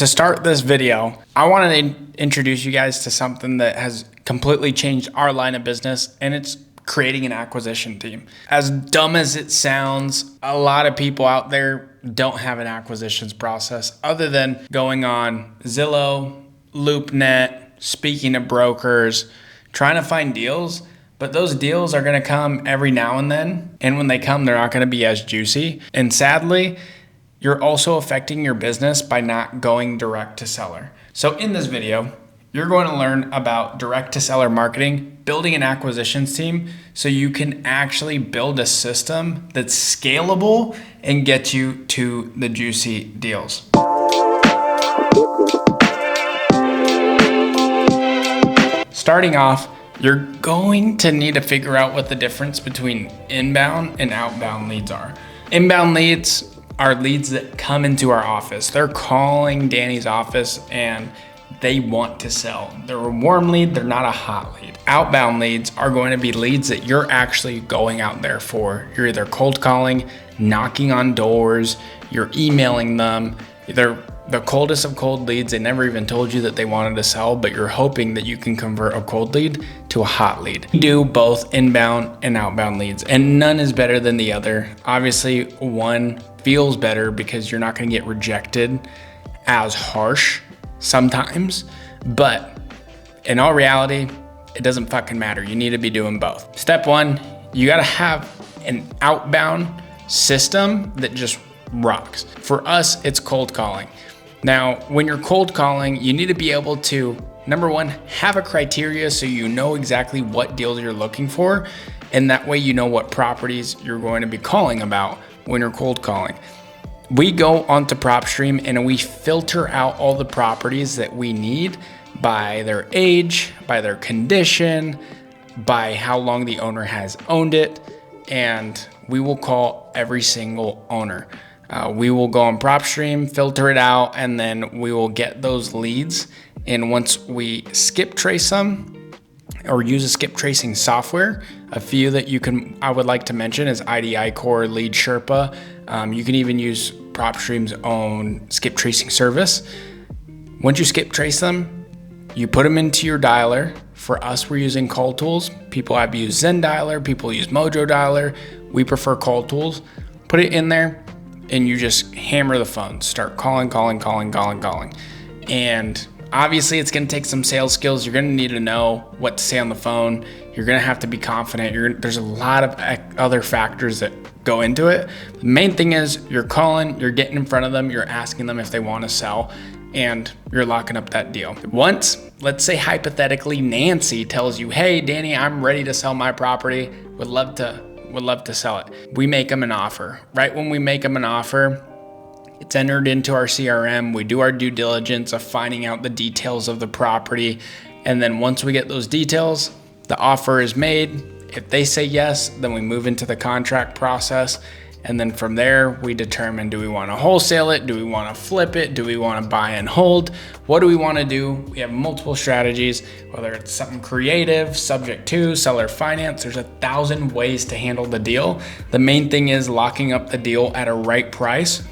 To start this video, I wanted to introduce you guys to something that has completely changed our line of business, and it's creating an acquisition team. As dumb as it sounds, a lot of people out there don't have an acquisitions process other than going on Zillow, LoopNet, speaking to brokers, trying to find deals. But those deals are gonna come every now and then, and when they come, they're not gonna be as juicy. And sadly, you're also affecting your business by not going direct to seller. So in this video, you're going to learn about direct to seller marketing, building an acquisitions team so you can actually build a system that's scalable and get you to the juicy deals. Starting off, you're going to need to figure out what the difference between inbound and outbound leads are. Inbound leads are leads that come into our office. They're calling Danny's office and they want to sell. They're a warm lead, they're not a hot lead. Outbound leads are going to be leads that you're actually going out there for. You're either cold calling, knocking on doors, you're emailing them. They're the coldest of cold leads. They never even told you that they wanted to sell, but you're hoping that you can convert a cold lead to a hot lead. We do both inbound and outbound leads, and none is better than the other. Obviously, one feels better because you're not going to get rejected as harsh sometimes, but in all reality, it doesn't fucking matter. You need to be doing both. Step one, you got to have an outbound system that just rocks. For us, it's cold calling. Now, when you're cold calling, you need to be able to, number one, have a criteria so you know exactly what deals you're looking for, and that way you know what properties you're going to be calling about when you're cold calling. We go onto Propstream and we filter out all the properties that we need by their age, by their condition, by how long the owner has owned it, and we will call every single owner. We will go on Propstream, filter it out, and then we will get those leads. And once we skip trace them or use a skip tracing software, a few that I would like to mention is idicore, Lead Sherpa. You can even use Propstream's own skip tracing service. Once you skip trace them, you put them into your dialer. For us, we're using call tools. People have used Xen Dialer, people use Mojo Dialer. We prefer call tools. Put it in there and you just hammer the phone. Start calling. And obviously it's gonna take some sales skills. You're gonna need to know what to say on the phone. You're gonna have to be confident. There's a lot of other factors that go into it. The main thing is you're calling, you're getting in front of them, you're asking them if they wanna sell, and you're locking up that deal. Once, let's say hypothetically, Nancy tells you, hey, Danny, I'm ready to sell my property, would love to sell it. We make them an offer. Right when we make them an offer, it's entered into our CRM. We do our due diligence of finding out the details of the property. And then once we get those details, the offer is made. If they say yes, then we move into the contract process. And then from there, we determine, do we want to wholesale it? Do we want to flip it? Do we want to buy and hold? What do we want to do? We have multiple strategies, whether it's something creative, subject to, seller finance. There's 1,000 ways to handle the deal. The main thing is locking up the deal at a right price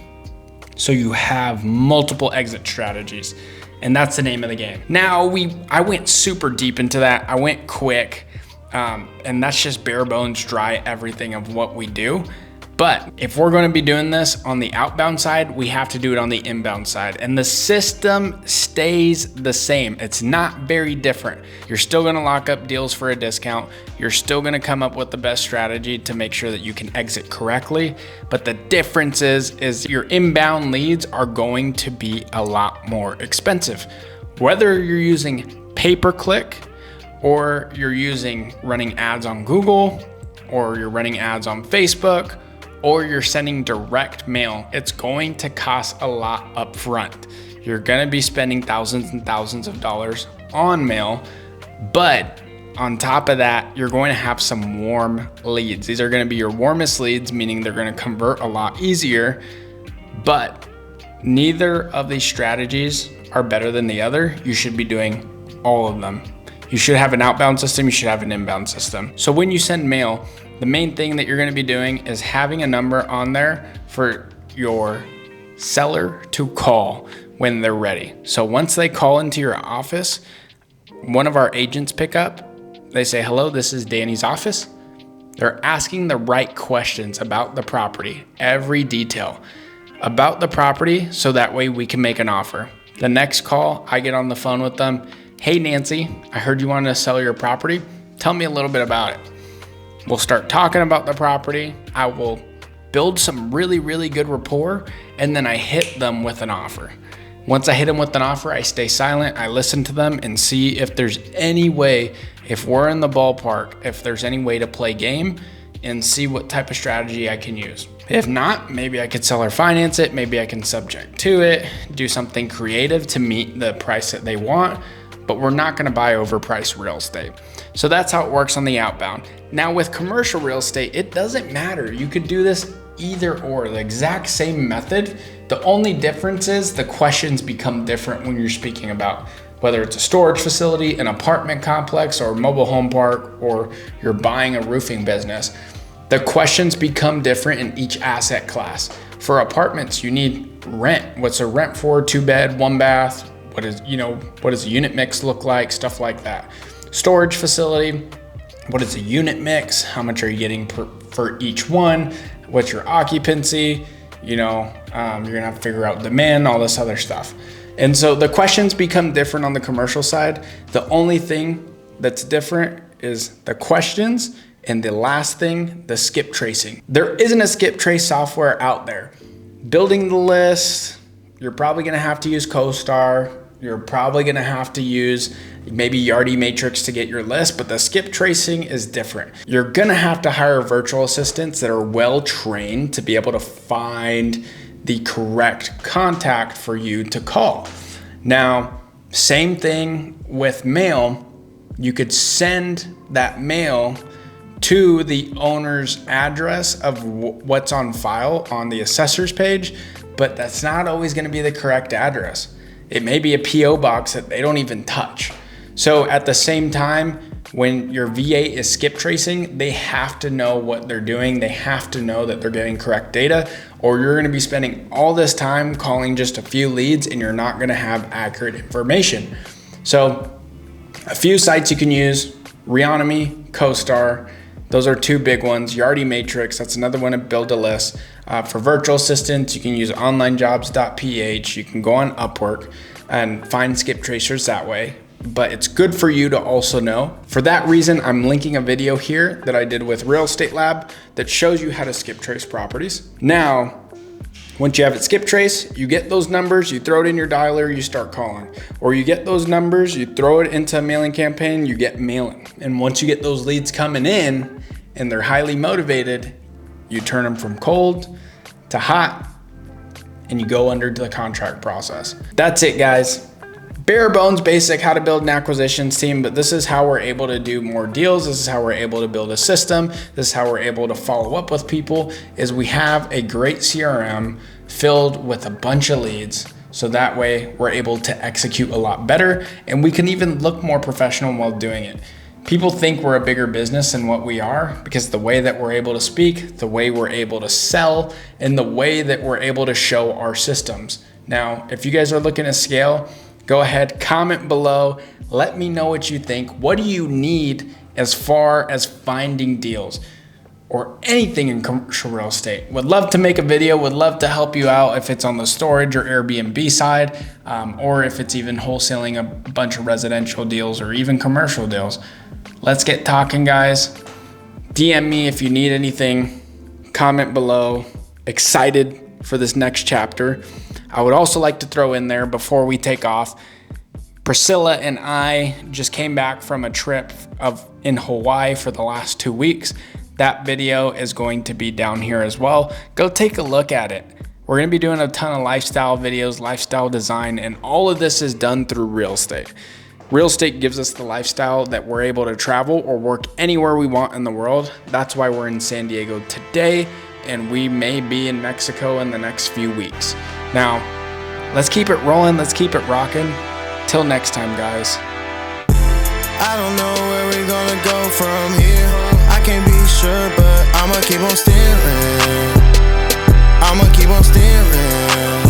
so you have multiple exit strategies. And that's the name of the game. Now, I went super deep into that. I went quick, and that's just bare bones, dry everything of what we do. But if we're going to be doing this on the outbound side, we have to do it on the inbound side. And the system stays the same. It's not very different. You're still going to lock up deals for a discount. You're still going to come up with the best strategy to make sure that you can exit correctly. But the difference is your inbound leads are going to be a lot more expensive. Whether you're using pay-per-click or you're using running ads on Google or you're running ads on Facebook, or you're sending direct mail, it's going to cost a lot up front. You're gonna be spending thousands and thousands of dollars on mail, but on top of that, you're going to have some warm leads. These are gonna be your warmest leads, meaning they're gonna convert a lot easier, but neither of these strategies are better than the other. You should be doing all of them. You should have an outbound system, you should have an inbound system. So when you send mail, the main thing that you're gonna be doing is having a number on there for your seller to call. when they're ready. So once they call into your office, one of our agents pick up, they say, hello, this is Danny's office. They're asking the right questions about the property, every detail about the property, so that way we can make an offer. The next call, I get on the phone with them. Hey, Nancy, I heard you wanted to sell your property. Tell me a little bit about it. We'll start talking about the property. I will build some really, really good rapport, and then I hit them with an offer. Once I hit them with an offer, I stay silent. I listen to them and see if there's any way, if we're in the ballpark, if there's any way to play game and see what type of strategy I can use. If not, maybe I could sell or finance it. Maybe I can subject to it, do something creative to meet the price that they want, but we're not gonna buy overpriced real estate. So that's how it works on the outbound. Now with commercial real estate, it doesn't matter. You could do this either or, the exact same method. The only difference is the questions become different when you're speaking about whether it's a storage facility, an apartment complex, or a mobile home park, or you're buying a roofing business. The questions become different in each asset class. For apartments, you need rent. What's a rent for? 2-bed, 1-bath? What does a unit mix look like? Stuff like that. Storage facility, what is a unit mix? How much are you getting for each one? What's your occupancy? You're gonna have to figure out demand, all this other stuff. And so the questions become different on the commercial side. The only thing that's different is the questions, and the last thing, the skip tracing. There isn't a skip trace software out there. Building the list, you're probably gonna have to use Costar. You're probably gonna have to use maybe Yardi Matrix to get your list, but the skip tracing is different. You're gonna have to hire virtual assistants that are well trained to be able to find the correct contact for you to call. Now, same thing with mail. You could send that mail to the owner's address of what's on file on the assessor's page, but that's not always gonna be the correct address. It may be a PO box that they don't even touch. So at the same time, when your VA is skip tracing, they have to know what they're doing. They have to know that they're getting correct data, or you're gonna be spending all this time calling just a few leads and you're not gonna have accurate information. So a few sites you can use: Reonomy, Costar. Those are two big ones. Yardi Matrix, that's another one to build a list. For virtual assistants, you can use Onlinejobs.ph. You can go on Upwork and find skip tracers that way. But it's good for you to also know. For that reason, I'm linking a video here that I did with Real Estate Lab that shows you how to skip trace properties. Now, once you have it skip trace, you get those numbers, you throw it in your dialer, you start calling. Or you get those numbers, you throw it into a mailing campaign, you get mailing. And once you get those leads coming in and they're highly motivated, you turn them from cold to hot and you go under to the contract process. That's it, guys. Bare bones basic how to build an acquisitions team, but this is how we're able to do more deals. This is how we're able to build a system. This is how we're able to follow up with people, is we have a great CRM filled with a bunch of leads. So that way we're able to execute a lot better, and we can even look more professional while doing it. People think we're a bigger business than what we are because the way that we're able to speak, the way we're able to sell, and the way that we're able to show our systems. Now, if you guys are looking to scale, go ahead, comment below. Let me know what you think. What do you need as far as finding deals or anything in commercial real estate? Would love to make a video, would love to help you out if it's on the storage or Airbnb side, or if it's even wholesaling a bunch of residential deals or even commercial deals. Let's get talking, guys. DM me if you need anything, comment below. Excited for this next chapter. I would also like to throw in there before we take off, Priscilla and I just came back from a trip in Hawaii for the last 2 weeks. That video is going to be down here as well. Go take a look at it. We're gonna be doing a ton of lifestyle videos, lifestyle design, and all of this is done through real estate. Real estate gives us the lifestyle that we're able to travel or work anywhere we want in the world. That's why we're in San Diego today, and we may be in Mexico in the next few weeks. Now, let's keep it rolling, let's keep it rocking. Till next time, guys. I don't know where we're gonna go from here. I can't be sure, but I'ma keep on steering. I'ma keep on steering.